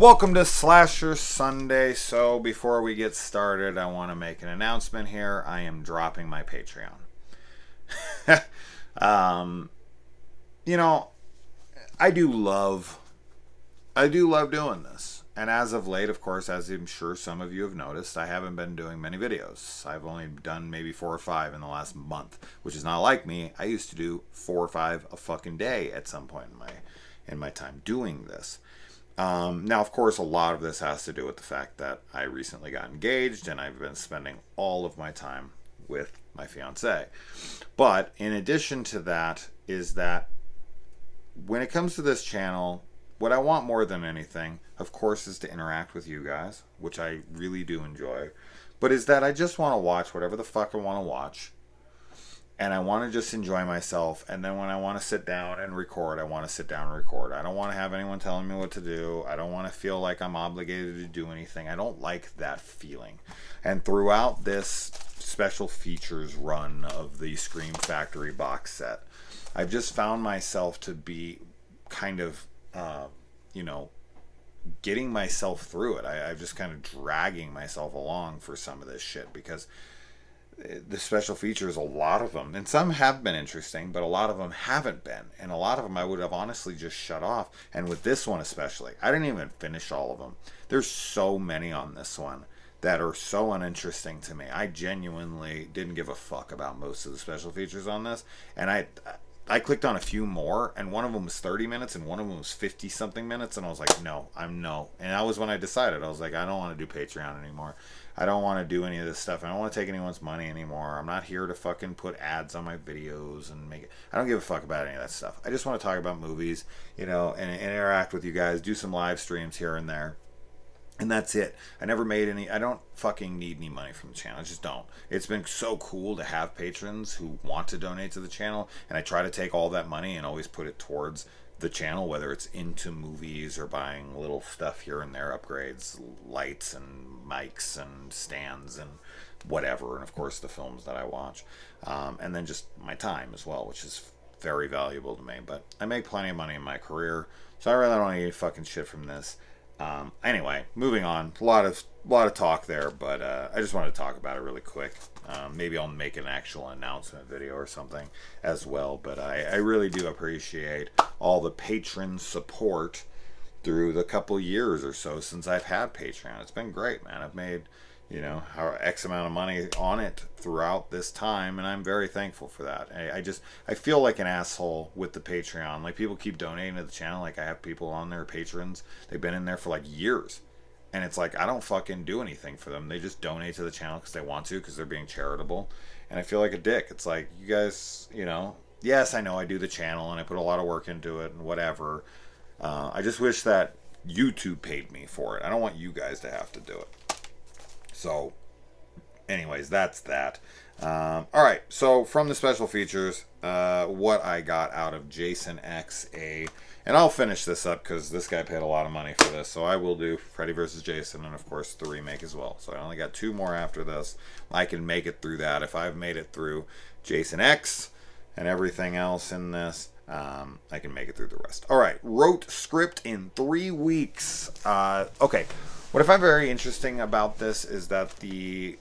Welcome to Slasher Sunday. So before we get started, I want to make an announcement here. I am dropping my Patreon. um, you know, I do love doing this. And as of late, of course, as I'm sure some of you have noticed, I haven't been doing many videos. I've only done maybe 4 or 5 in the last month, which is not like me. I used to do 4 or 5 a fucking day at some point in my time doing this. Now, of course, a lot of this has to do with the fact that I recently got engaged and I've been spending all of my time with my fiance. But in addition to that is that when it comes to this channel, what I want more than anything, of course, is to interact with you guys, which I really do enjoy. But is that I just want to watch whatever the fuck I want to watch. And I want to just enjoy myself. And then when I want to sit down and record, I want to sit down and record. I don't want to have anyone telling me what to do. I don't want to feel like I'm obligated to do anything. I don't like that feeling. And throughout this special features run of the Scream Factory box set, I've just found myself to be kind of, getting myself through it. I'm just kind of dragging myself along for some of this shit because the special features, a lot of them, and some have been interesting, but a lot of them haven't been, and a lot of them I would have honestly just shut off. And with this one especially, I didn't even finish all of them. There's so many on this one that are so uninteresting to me. I genuinely didn't give a fuck about most of the special features on this, and I clicked on a few more, and one of them was 30 minutes and one of them was 50 something minutes, and I was like, no. And that was when I decided. I was like, I don't want to do Patreon anymore. I don't want to do any of this stuff. I don't want to take anyone's money anymore. I'm not here to fucking put ads on my videos and make it. I don't give a fuck about any of that stuff. I just want to talk about movies, and interact with you guys, do some live streams here and there. And that's it. I never made any. I don't fucking need any money from the channel. I just don't. It's been so cool to have patrons who want to donate to the channel, and I try to take all that money and always put it towards the channel, whether it's into movies or buying little stuff here and there, upgrades, lights and mics and stands and whatever, and of course the films that I watch, and then just my time as well, which is very valuable to me. But I make plenty of money in my career, so I really don't need any fucking shit from this. Anyway, moving on. A lot of talk there, but I just wanted to talk about it really quick. Maybe I'll make an actual announcement video or something as well. But I really do appreciate all the patron support through the couple years or so since I've had Patreon. It's been great, man. I've made X amount of money on it throughout this time, and I'm very thankful for that. I feel like an asshole with the Patreon. Like, people keep donating to the channel. Like, I have people on there, patrons. They've been in there for like years, and it's like I don't fucking do anything for them. They just donate to the channel because they want to, because they're being charitable, and I feel like a dick. It's like, you guys, yes, I know I do the channel and I put a lot of work into it and whatever. I just wish that YouTube paid me for it. I don't want you guys to have to do it. So, anyways, that's that. Alright, so from the special features, what I got out of Jason XA, and I'll finish this up because this guy paid a lot of money for this, so I will do Freddy vs. Jason and, of course, the remake as well. So I only got 2 more after this. I can make it through that. If I've made it through Jason X and everything else in this, I can make it through the rest. Alright, wrote script in 3 weeks. Okay. What I find very interesting about this is that the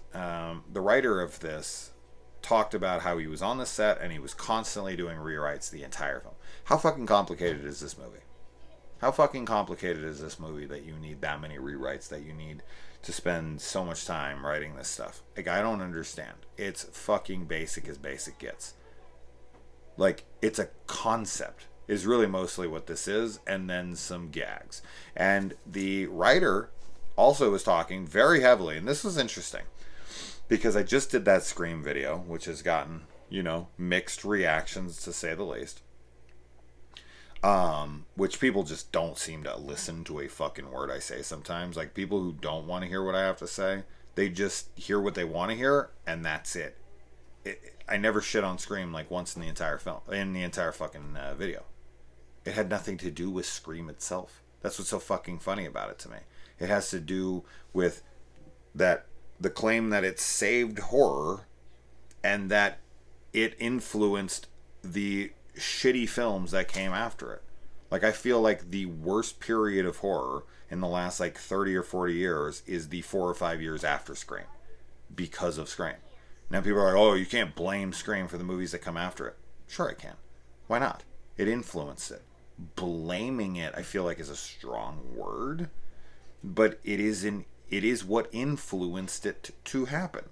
writer of this talked about how he was on the set and he was constantly doing rewrites the entire film. How fucking complicated is this movie? How fucking complicated is this movie that you need that many rewrites, that you need to spend so much time writing this stuff? Like, I don't understand. It's fucking basic as basic gets. Like, it's a concept is really mostly what this is, and then some gags. And the writer also was talking very heavily, and this was interesting because I just did that Scream video, which has gotten, mixed reactions to say the least. Which people just don't seem to listen to a fucking word I say sometimes. Like, people who don't want to hear what I have to say, they just hear what they want to hear, and that's it. I never shit on Scream like once in the entire film, in the entire fucking video. It had nothing to do with Scream itself. That's what's so fucking funny about it to me. It has to do with that the claim that it saved horror and that it influenced the shitty films that came after it. Like, I feel like the worst period of horror in the last, like, 30 or 40 years is the 4 or 5 years after Scream because of Scream. Now, people are like, oh, you can't blame Scream for the movies that come after it. Sure, I can. Why not? It influenced it. Blaming it, I feel like, is a strong word, but it is what influenced it to happen.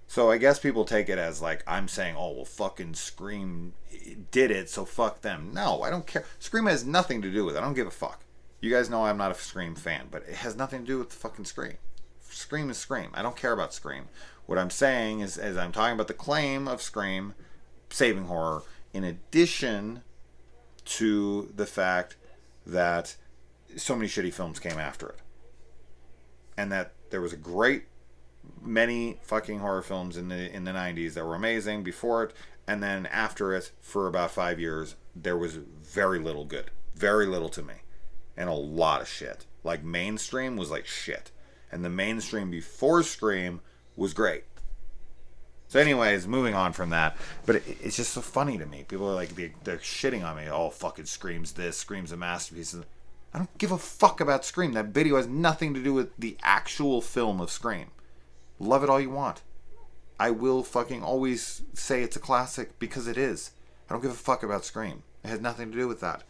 So I guess people take it as like I'm saying, oh, well, fucking Scream did it, so fuck them. No, I don't care. Scream has nothing to do with it. I don't give a fuck. You guys know I'm not a Scream fan, but it has nothing to do with the fucking Scream. Scream is Scream. I don't care about Scream. What I'm saying is, as I'm talking about the claim of Scream saving horror, in addition to the fact that so many shitty films came after it. And that there was a great many fucking horror films in the 90s that were amazing before it, and then after it, for about 5 years, there was very little good. Very little to me. And a lot of shit. Like, mainstream was like shit. And the mainstream before Scream was great. So anyways, moving on from that. But it's just so funny to me. People are like, they're shitting on me. Oh, fucking Scream's this. Scream's a masterpiece. I don't give a fuck about Scream. That video has nothing to do with the actual film of Scream. Love it all you want. I will fucking always say it's a classic because it is. I don't give a fuck about Scream. It has nothing to do with that.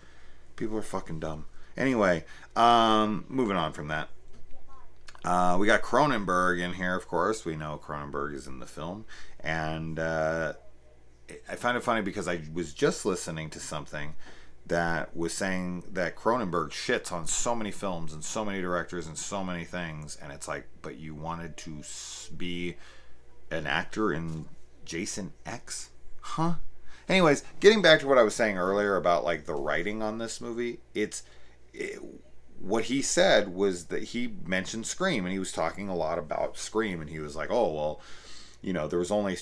People are fucking dumb. Anyway, moving on from that. We got Cronenberg in here, of course. We know Cronenberg is in the film. And I find it funny because I was just listening to something that was saying that Cronenberg shits on so many films and so many directors and so many things. And it's like, but you wanted to be an actor in Jason X? Huh? Anyways, getting back to what I was saying earlier about like the writing on this movie, what he said was that he mentioned Scream, and he was talking a lot about Scream, and he was like, oh, well, you know, there was only...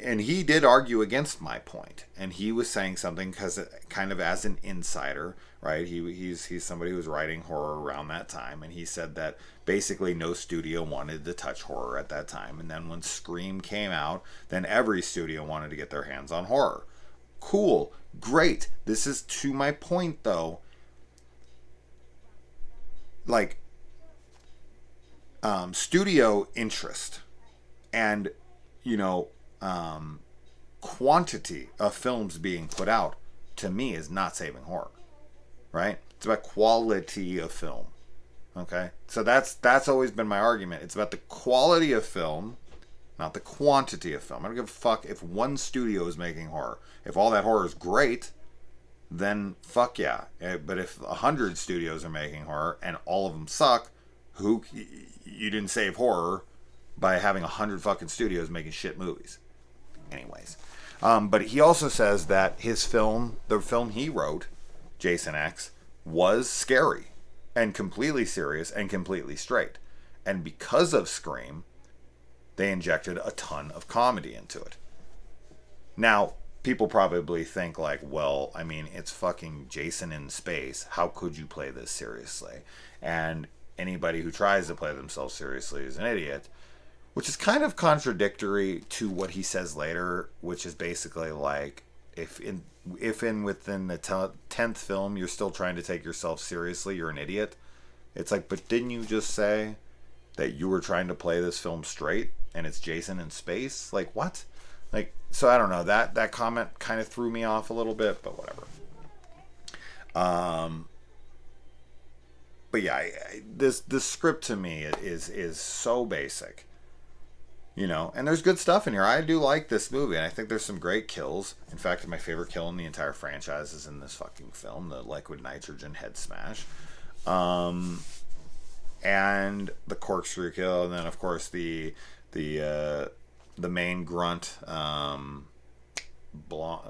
And he did argue against my point, and he was saying something because kind of as an insider, right? He's somebody who was writing horror around that time, and he said that basically no studio wanted to touch horror at that time, and then when Scream came out, then every studio wanted to get their hands on horror. Cool, great. This is to my point, though. Like, studio interest and, you know, quantity of films being put out, to me, is not saving horror, right? It's about quality of film, okay? So that's always been my argument. It's about the quality of film, not the quantity of film. I don't give a fuck if one studio is making horror. If all that horror is great, then fuck yeah. But if 100 studios are making horror and all of them suck, you didn't save horror by having 100 fucking studios making shit movies. Anyways, but he also says that his film, the film he wrote, Jason X, was scary and completely serious and completely straight. And because of Scream, they injected a ton of comedy into it. Now, people probably think like, well, I mean, it's fucking Jason in space. How could you play this seriously? And anybody who tries to play themselves seriously is an idiot. Which is kind of contradictory to what he says later, which is basically like, within the 10th film you're still trying to take yourself seriously, you're an idiot. It's like, but didn't you just say that you were trying to play this film straight and it's Jason in space? Like, what? Like, so I don't know. That comment kind of threw me off a little bit, but whatever. But yeah, this script to me is so basic. You know, and there's good stuff in here. I do like this movie, and I think there's some great kills. In fact, my favorite kill in the entire franchise is in this fucking film, the liquid nitrogen head smash. And the corkscrew kill, and then, of course, the main grunt, Blonsky,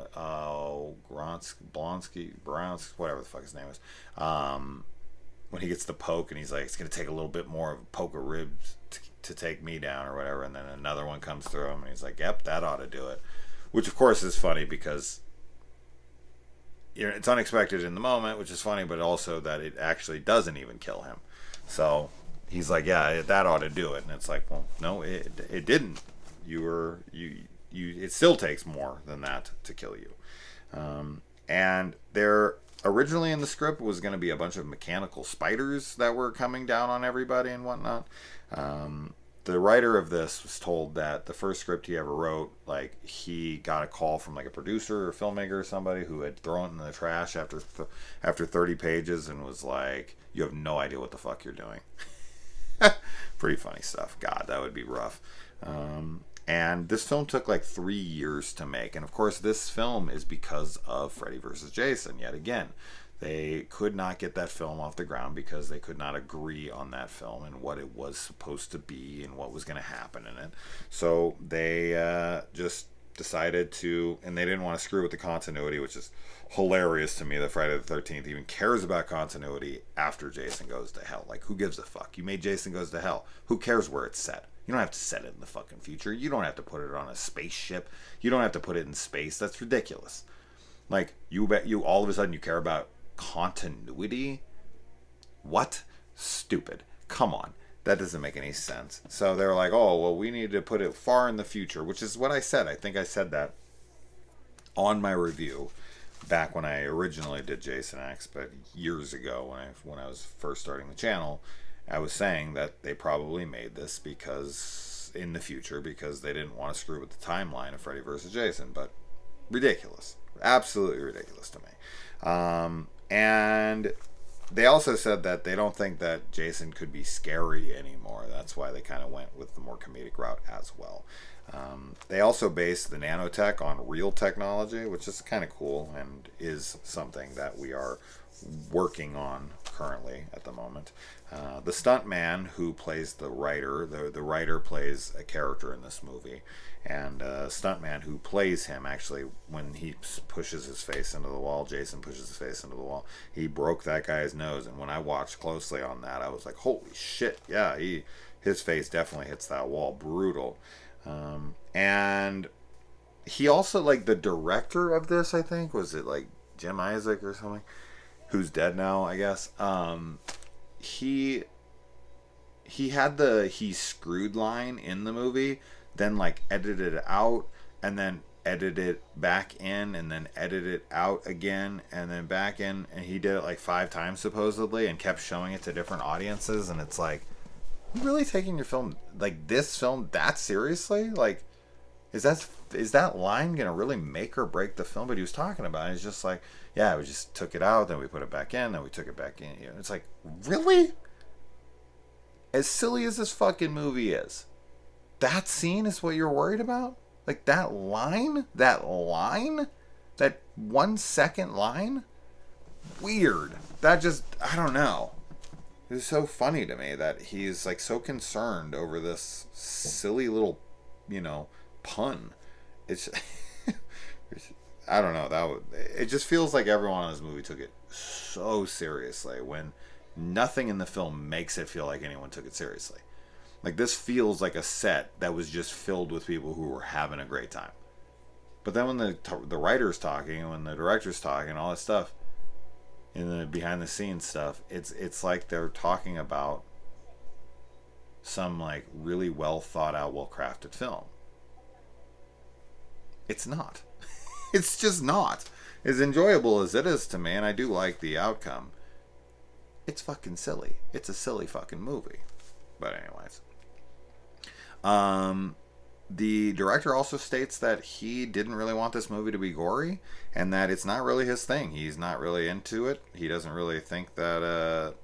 whatever the fuck his name is, when he gets the poke, and he's like, it's going to take a little bit more of a poke of ribs to take me down or whatever, and then another one comes through him and he's like, yep, that ought to do it, which of course is funny because, you know, it's unexpected in the moment, which is funny, but also that it actually doesn't even kill him. So he's like, yeah, that ought to do it, and it's like, well, no, it didn't. It still takes more than that to kill you. And there Originally in the script was going to be a bunch of mechanical spiders that were coming down on everybody and whatnot. The writer of this was told that the first script he ever wrote, like, he got a call from like a producer or filmmaker or somebody who had thrown it in the trash after 30 pages and was like, "You have no idea what the fuck you're doing." Pretty funny stuff. God, that would be rough. And this film took like 3 years to make. And of course, this film is because of Freddy vs. Jason. Yet again, they could not get that film off the ground because they could not agree on that film and what it was supposed to be and what was going to happen in it. So they just decided to, and they didn't want to screw with the continuity, which is hilarious to me that Friday the 13th even cares about continuity after Jason Goes to Hell. Like, who gives a fuck? You made Jason Goes to Hell. Who cares where it's set? You don't have to set it in the fucking future. You don't have to put it on a spaceship. You don't have to put it in space. That's ridiculous. Like, you all of a sudden you care about continuity? What? Stupid. Come on. That doesn't make any sense. So they're like, oh, well, we need to put it far in the future, which is what I said. I think I said that on my review back when I originally did Jason X, but years ago when I was first starting the channel. I was saying that they probably made this because in the future because they didn't want to screw with the timeline of Freddy vs. Jason, but ridiculous. Absolutely ridiculous to me. And they also said that they don't think that Jason could be scary anymore. That's why they kind of went with the more comedic route as well. They also based the nanotech on real technology, which is kind of cool and is something that we are working on currently at the moment. The stuntman who plays the writer, the writer plays a character in this movie, and stuntman who plays him, actually, when he pushes his face into the wall, Jason pushes his face into the wall, he broke that guy's nose, and when I watched closely on that, I was like, holy shit, yeah, his face definitely hits that wall. Brutal. And he also, like, the director of this, I think, was it like Jim Isaac or something, who's dead now, I guess. He had the "he's screwed" line in the movie, then like edited it out, and then edited it back in, and then edited it out again, and then back in, and he did it like 5 times supposedly, and kept showing it to different audiences, and it's like, you really taking your film, like this film, that seriously? Like, is that line gonna really make or break the film? But he was talking about it. It's just like, yeah, we just took it out, then we put it back in, then we took it back in. You know, it's like, really? As silly as this fucking movie is, that scene is what you're worried about? Like, that 1 second line? Weird. That just, I don't know. It's so funny to me that he's like so concerned over this silly little, pun. It's, I don't know. It just feels like everyone in this movie took it so seriously when nothing in the film makes it feel like anyone took it seriously. Like, this feels like a set that was just filled with people who were having a great time. But then when the writer's talking and when the director's talking and all this stuff, in the behind the scenes stuff, it's like they're talking about some like really well thought out, well crafted film. It's not. It's just not. As enjoyable as it is to me, and I do like the outcome, it's fucking silly. It's a silly fucking movie. But anyways. The director also states that he didn't really want this movie to be gory, and that it's not really his thing. He's not really into it. He doesn't really think that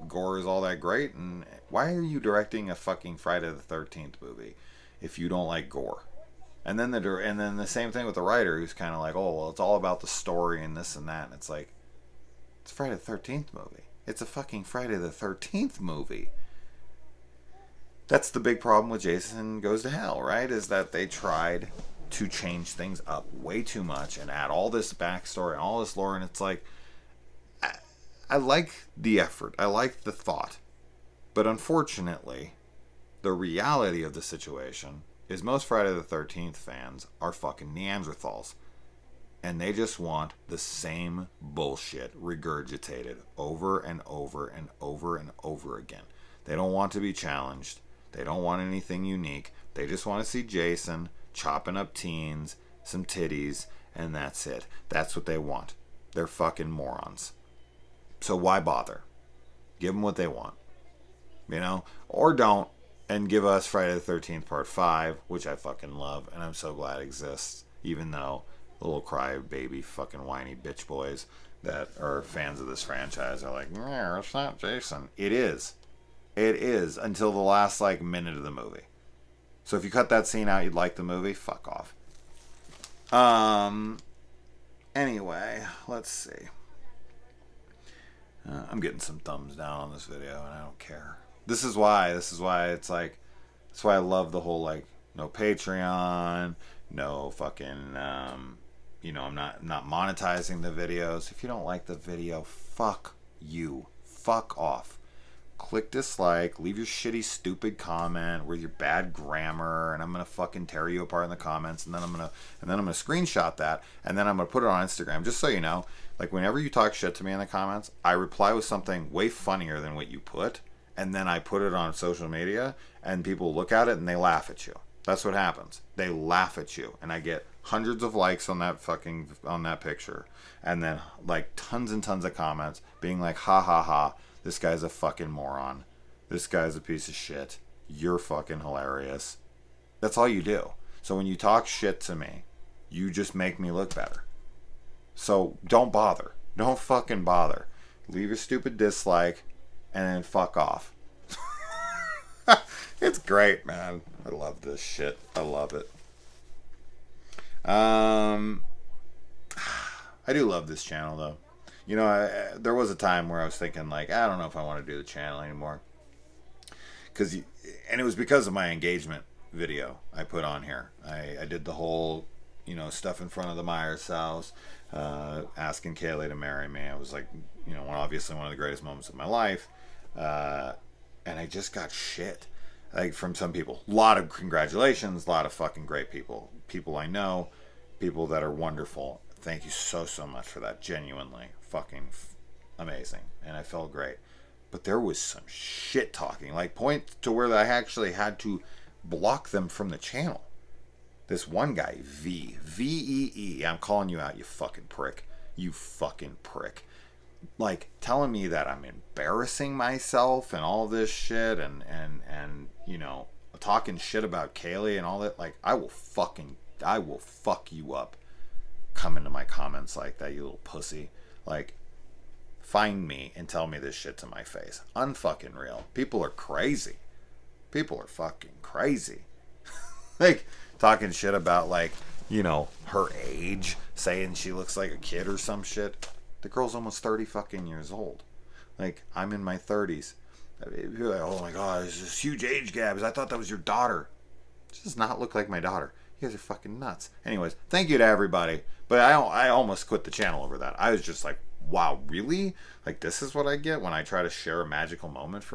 gore is all that great. And why are you directing a fucking Friday the 13th movie if you don't like gore? And then the same thing with the writer, who's kind of like, oh, well, it's all about the story and this and that. And it's like, it's a Friday the 13th movie. It's a fucking Friday the 13th movie. That's the big problem with Jason Goes to Hell, right? Is that they tried to change things up way too much and add all this backstory and all this lore, and it's like, I like the effort, I like the thought, but unfortunately, the reality of the situation is most Friday the 13th fans are fucking Neanderthals, and they just want the same bullshit regurgitated over and over and over and over again. They don't want to be challenged. They don't want anything unique. They just want to see Jason chopping up teens, some titties, and that's it. That's what they want. They're fucking morons. So why bother? Give them what they want. You know? Or don't. And give us Friday the 13th Part 5, which I fucking love. And I'm so glad it exists. Even though the little crybaby fucking whiny bitch boys that are fans of this franchise are like, yeah, it's not Jason. It is. It is. Until the last, like, minute of the movie. So if you cut that scene out, you'd like the movie? Fuck off. Anyway, let's see. I'm getting some thumbs down on this video, and I don't care. This is why it's like, that's why I love the whole, like, no Patreon, no fucking, you know, I'm not monetizing the videos. If you don't like the video, fuck you. Fuck off. Click dislike, leave your shitty, stupid comment with your bad grammar, and I'm gonna fucking tear you apart in the comments, and then I'm gonna screenshot that, and then I'm gonna put it on Instagram. Just so you know, like, whenever you talk shit to me in the comments, I reply with something way funnier than what you put, and then I put it on social media, and people look at it and they laugh at you. That's what happens. They laugh at you, and I get hundreds of likes on that picture, and then like tons and tons of comments being like, ha ha ha. This guy's a fucking moron. This guy's a piece of shit. You're fucking hilarious. That's all you do. So when you talk shit to me, you just make me look better. So don't bother. Don't fucking bother. Leave your stupid dislike and then fuck off. It's great, man. I love this shit. I love it. I do love this channel, though. You know, there was a time where I was thinking, like, I don't know if I want to do the channel anymore. And it was because of my engagement video I put on here. I did the whole, you know, stuff in front of the Myers house, asking Kaylee to marry me. I was like, you know, obviously one of the greatest moments of my life. And I just got shit, like, from some people. A lot of congratulations, a lot of fucking great people. People I know, people that are wonderful. Thank you so much for that. Genuinely fucking amazing. And I felt great. But there was some shit talking. Like, point to where I actually had to block them from the channel. This one guy, V-E-E. I'm calling you out, you fucking prick. You fucking prick. Like, telling me that I'm embarrassing myself and all this shit. And you know, talking shit about Kaylee and all that. Like, I will fuck you up. Come into my comments like that, you little pussy. Like, find me and tell me this shit to my face. Unfucking real. People are crazy. People are fucking crazy. Like, talking shit about, like, you know, her age, saying she looks like a kid or some shit. The girl's almost 30 fucking years old. Like, I'm in my 30s. You're like, oh my god, there's this huge age gap. I thought that was your daughter. She does not look like my daughter. You guys are fucking nuts. Anyways, thank you to everybody. But I almost quit the channel over that. I was just like, wow, really? Like, this is what I get when I try to share a magical moment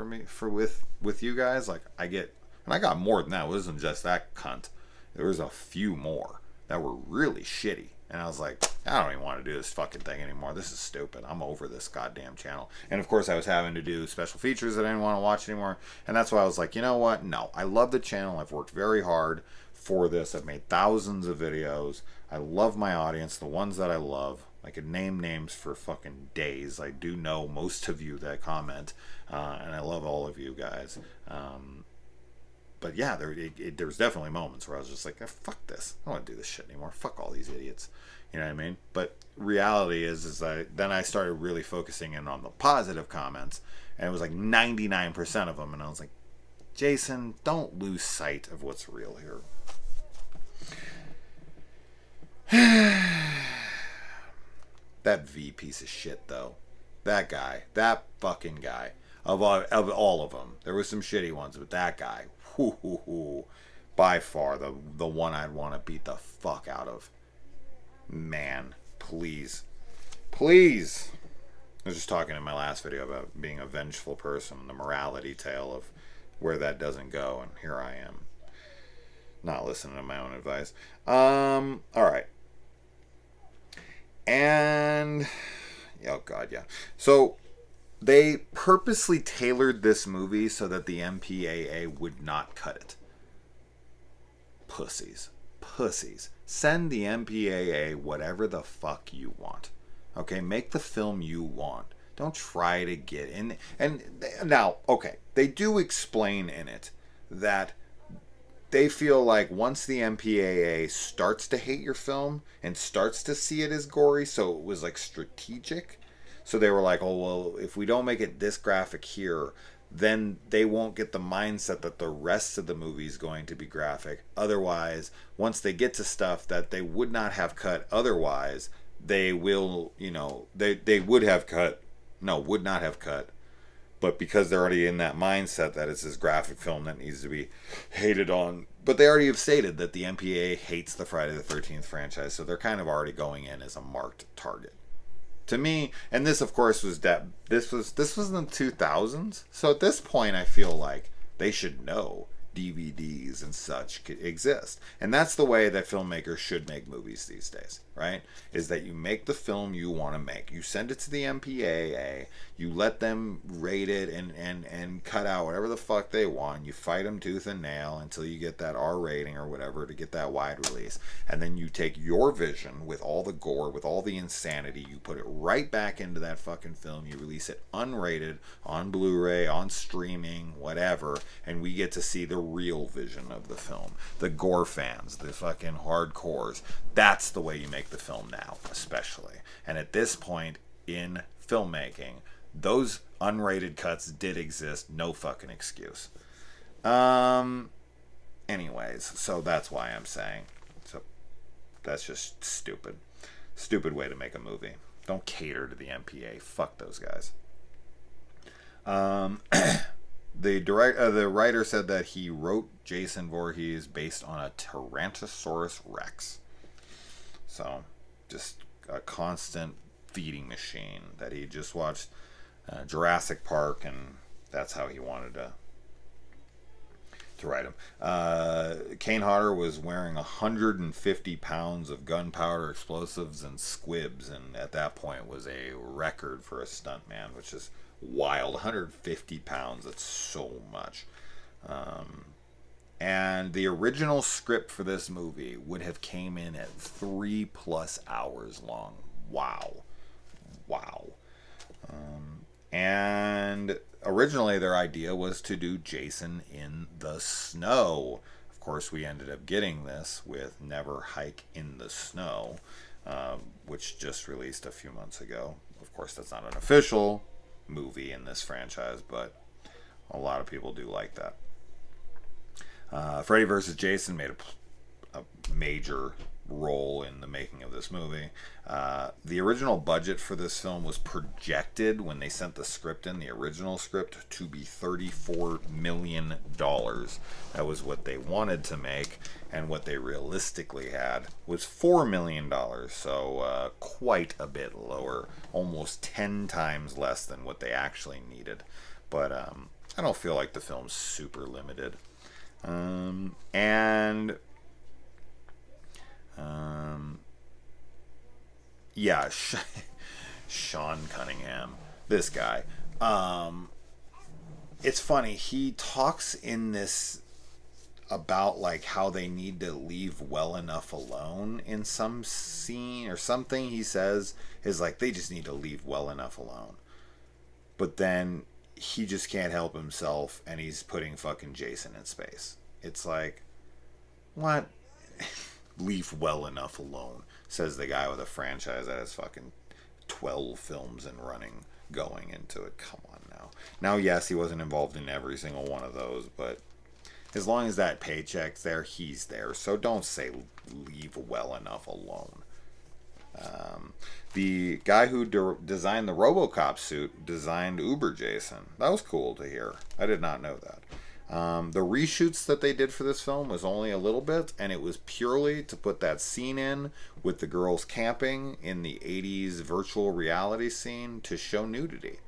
with you guys? Like, I got more than that. It wasn't just that cunt. There was a few more that were really shitty. And I was like, I don't even want to do this fucking thing anymore. This is stupid. I'm over this goddamn channel. And of course I was having to do special features that I didn't want to watch anymore. And that's why I was like, you know what? No, I love the channel. I've worked very hard for this. I've made thousands of videos. I love my audience, the ones that I love. I could name names for fucking days. I do know most of you that comment, and I love all of you guys. But yeah, there was definitely moments where I was just like, fuck this. I don't want to do this shit anymore. Fuck all these idiots. You know what I mean? But reality is then I started really focusing in on the positive comments, and it was like 99% of them, and I was like, Jason, don't lose sight of what's real here. That V piece of shit, though. That guy. That fucking guy. Of all of them. There were some shitty ones, but that guy. By far the one I'd want to beat the fuck out of. Man. Please. Please. I was just talking in my last video about being a vengeful person. The morality tale of where that doesn't go. And here I am. Not listening to my own advice. Alright. And oh god, yeah. So they purposely tailored this movie so that the MPAA would not cut it. Pussies. Send the MPAA whatever the fuck you want. Okay, make the film you want. Don't try to get in. And now, okay, they do explain in it that they feel like once the MPAA starts to hate your film and starts to see it as gory, so it was like strategic. So they were like, oh, well, if we don't make it this graphic here, then they won't get the mindset that the rest of the movie is going to be graphic. Otherwise, once they get to stuff that they would not have cut otherwise, they will, they would have cut, no, would not have cut, but because they're already in that mindset that it's this graphic film that needs to be hated on. But they already have stated that the MPAA hates the Friday the 13th franchise, so they're kind of already going in as a marked target. To me, and this of course was this was in the 2000s, so at this point I feel like they should know DVDs and such exist. And that's the way that filmmakers should make movies these days, right? Is that you make the film you want to make. You send it to the MPAA, you let them rate it and cut out whatever the fuck they want. You fight them tooth and nail until you get that R rating or whatever to get that wide release. And then you take your vision with all the gore, with all the insanity, you put it right back into that fucking film. You release it unrated on Blu-ray, on streaming, whatever, and we get to see the real vision of the film. The gore fans, the fucking hardcores. That's the way you make the film now, especially. And at this point in filmmaking, those unrated cuts did exist. No fucking excuse. Anyways, so that's why I'm saying. So that's just stupid. Stupid way to make a movie. Don't cater to the MPA. Fuck those guys. The writer said that he wrote Jason Voorhees based on a Tyrannosaurus Rex. So, just a constant feeding machine that he just watched Jurassic Park, and that's how he wanted to write him. Kane Hodder was wearing 150 pounds of gunpowder, explosives, and squibs, and at that point was a record for a stuntman, which is wild. 150 pounds, that's so much. And the original script for this movie would have came in at 3+ hours long. Wow. And originally their idea was to do Jason in the snow. Of course, we ended up getting this with Never Hike in the Snow, which just released a few months ago. Of course, that's not an official movie in this franchise, but a lot of people do like that. Freddy vs. Jason made a major role in the making of this movie. The original budget for this film was projected when they sent the script in, the original script, to be $34 million. That was what they wanted to make, and what they realistically had was $4 million, so quite a bit lower, almost 10 times less than what they actually needed. But I don't feel like the film's super limited. Yeah, Sean Cunningham, this guy. It's funny, he talks in this about like how they need to leave well enough alone in some scene or something. He says is like they just need to leave well enough alone, but then he just can't help himself and he's putting fucking Jason in space. It's like, what? Leave well enough alone, says the guy with a franchise that has fucking 12 films and running going into it. Come on now. Now, yes, he wasn't involved in every single one of those, but as long as that paycheck's there, he's there. So don't say leave well enough alone. The guy who designed the RoboCop suit designed Uber Jason. That was cool to hear. I did not know that. The reshoots that they did for this film was only a little bit, and it was purely to put that scene in with the girls camping in the 80s virtual reality scene to show nudity.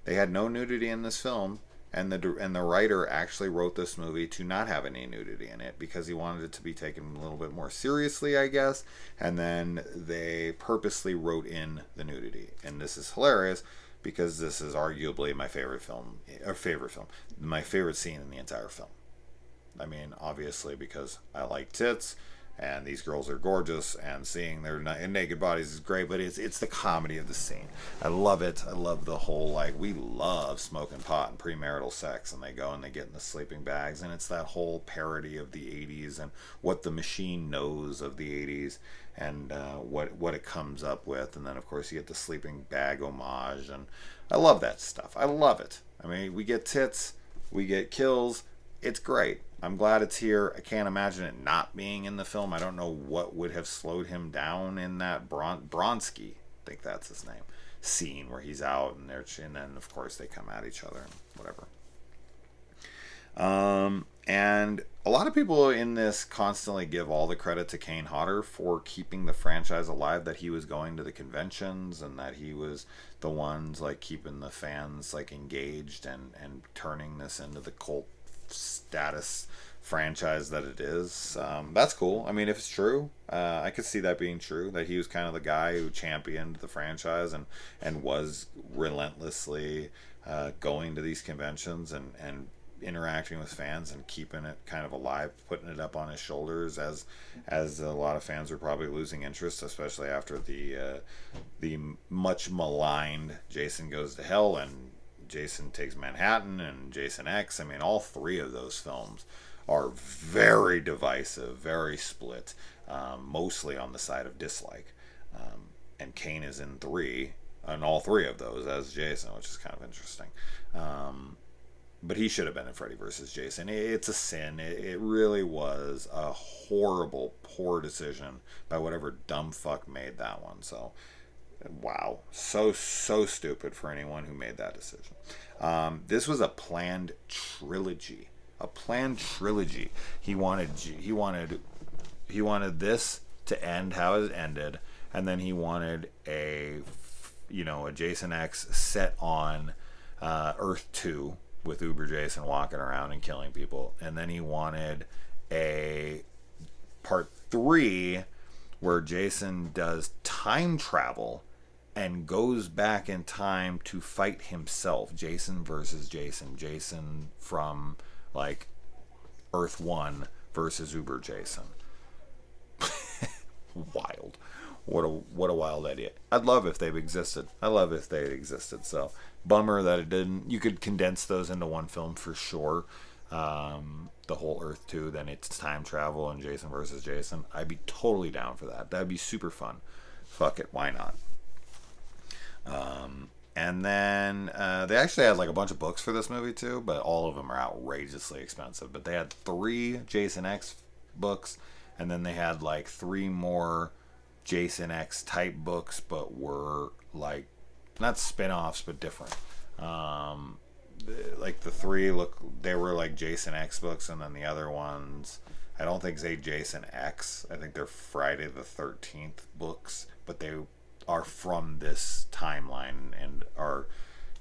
They had no nudity in this film, and the writer actually wrote this movie to not have any nudity in it because he wanted it to be taken a little bit more seriously, I guess, and then they purposely wrote in the nudity. And this is hilarious because this is arguably my favorite my favorite scene in the entire film. I mean, obviously because I like tits, and these girls are gorgeous, and seeing their naked bodies is great, but it's the comedy of the scene. I love it. I love the whole, like, we love smoking pot and premarital sex, and they go and they get in the sleeping bags, and it's that whole parody of the 80s and what the machine knows of the 80s, and what it comes up with. And then of course you get the sleeping bag homage, and I love that stuff. I love it. I mean, we get tits, we get kills. It's great. I'm glad it's here. I can't imagine it not being in the film. I don't know what would have slowed him down in that Bronsky, I think that's his name, scene where he's out and then of course they come at each other and whatever. And a lot of people in this constantly give all the credit to Kane Hodder for keeping the franchise alive, that he was going to the conventions and that he was the ones like keeping the fans like engaged and turning this into the cult status franchise that it is. That's cool. I mean, if it's true, I could see that being true, that he was kind of the guy who championed the franchise and was relentlessly going to these conventions and interacting with fans and keeping it kind of alive, putting it up on his shoulders as a lot of fans were probably losing interest, especially after the much maligned Jason Goes to Hell and Jason Takes Manhattan and Jason X. I mean, all three of those films are very divisive, very split, mostly on the side of dislike. And Kane is in all three of those as Jason, which is kind of interesting. But he should have been in Freddy vs. Jason. It's a sin. It really was a horrible, poor decision by whatever dumb fuck made that one. So, wow. So stupid for anyone who made that decision. This was a planned trilogy. He wanted this to end how it ended, and then he wanted a Jason X set on Earth 2 with Uber Jason walking around and killing people, and then he wanted a part 3 where Jason does time travel and goes back in time to fight himself. Jason versus Jason from like Earth 1 versus Uber Jason. Wild. What a wild idea. I'd love if they've existed. So bummer that it didn't. You could condense those into one film for sure. The whole Earth 2, then it's time travel and Jason versus Jason. I'd be totally down for that. That'd be super fun. Fuck it, why not? And then they actually had like a bunch of books for this movie too, but all of them are outrageously expensive. But they had 3 Jason X books, and then they had like 3 more Jason X type books, but were like not spin-offs but different. Like the 3 they were like Jason X books, and then the other ones I don't think say Jason X. I think they're Friday the 13th books, but they are from this timeline and are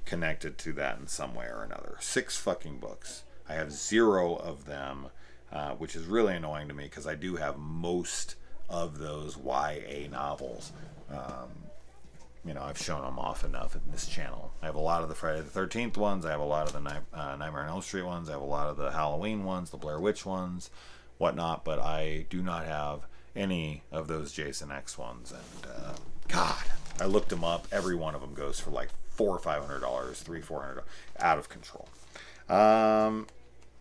connected to that in some way or another. 6 fucking books. I have 0 of them, which is really annoying to me because I do have most of those YA novels. I've shown them off enough in this channel. I have a lot of the Friday the 13th ones. I have a lot of the Nightmare on Elm Street ones. I have a lot of the Halloween ones, the Blair Witch ones, whatnot. But I do not have any of those Jason X ones. And God, I looked them up. Every one of them goes for like $400 or $500, $300-$400, out of control.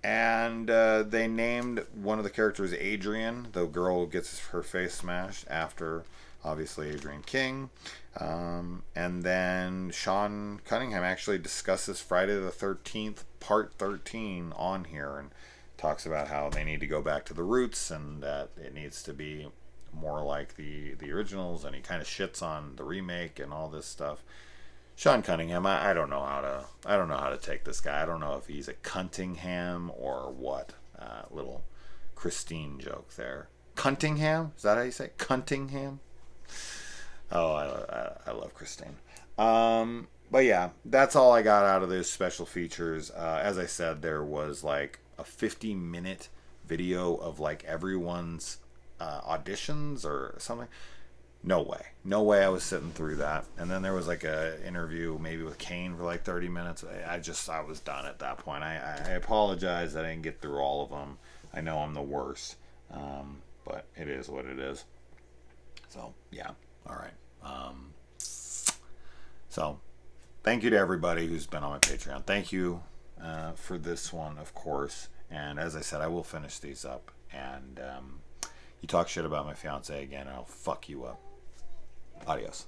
And they named one of the characters Adrian. The girl gets her face smashed after, obviously, Adrian King. And then Sean Cunningham actually discusses Friday the 13th, part 13 on here, and talks about how they need to go back to the roots and that it needs to be more like the originals, and he kind of shits on the remake and all this stuff. Sean Cunningham, I don't know how to take this guy. I don't know if he's a Cuntingham or what. Little Christine joke there. Cuntingham? Is that how you say it? Cuntingham? Oh, I love Christine. But yeah, that's all I got out of those special features. As I said, there was like a 50-minute video of like everyone's auditions or something. No way I was sitting through that. And then there was like a interview maybe with Kane for like 30 minutes. I was done at that point. I apologize that I didn't get through all of them. I know I'm the worst. but it is what it is. So yeah, all right. So thank you to everybody who's been on my Patreon. Thank you for this one, of course. And as I said, I will finish these up. And you talk shit about my fiance again, and I'll fuck you up. Adios.